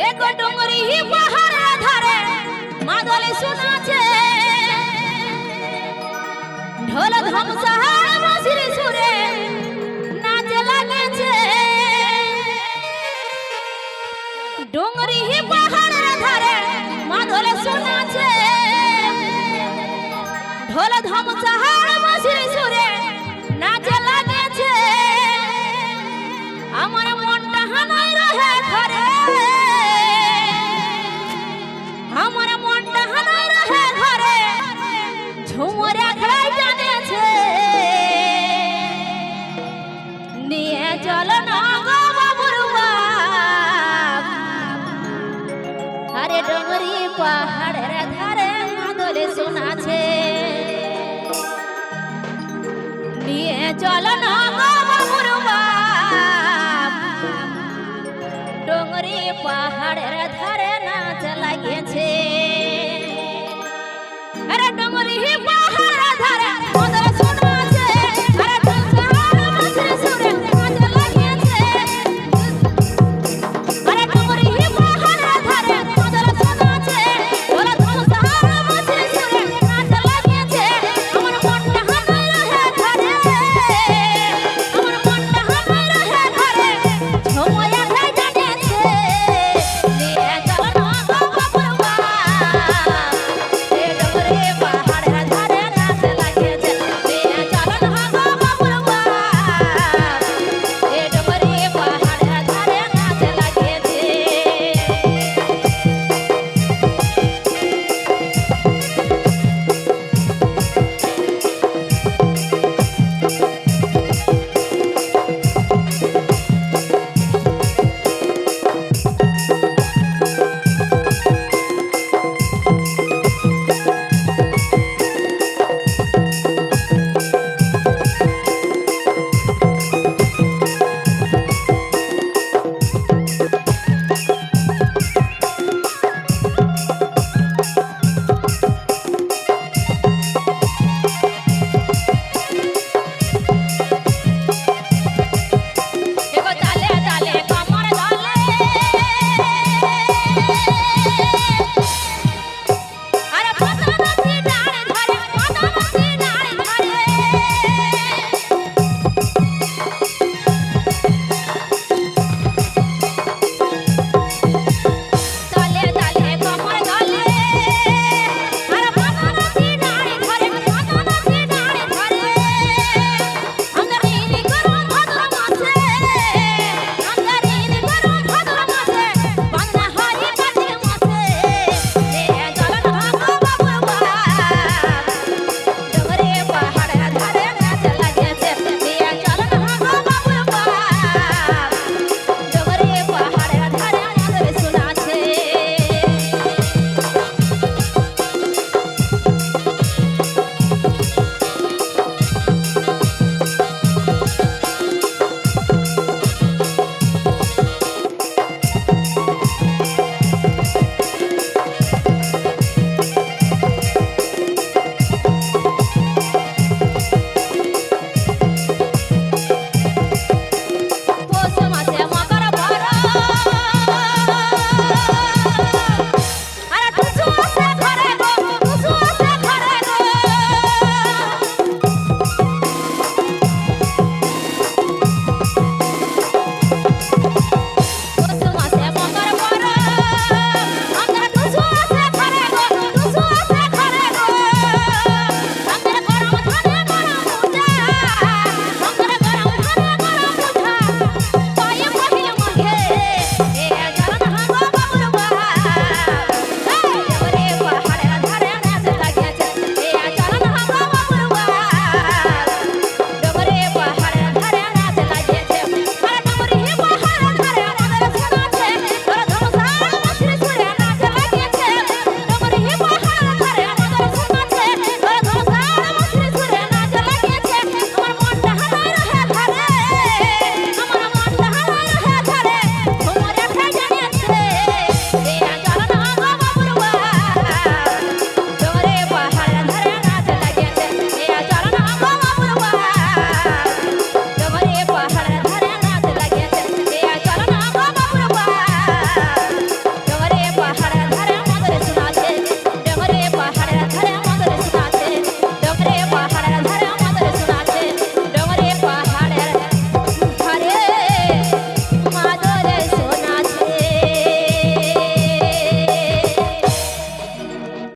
एक डोंगरी पहाड़ धारे मादल सुनाचे ढोल धमसा बंसिर सुरे नाचे लागेছে डोंगरी पहाड़ धारे मादल सुनाचे ढोल धमसा बंसिर सुरे नाचे लागेছে আমার মনটা হানাই রহে ঘরে আমার মনটা হানাই রহে ঘরে ঝুমরে খাই জানেছে নিয়ে চল না গো বাবুর বাপ আরে ডোংরি পাহাড়ের ধারে মাদলে শোনাছে নিয়ে চল না গো বাবুর বাপ ডোংরি পাহাড়ের ধারে নাচ লাগিয়েছে আরে ডোংরি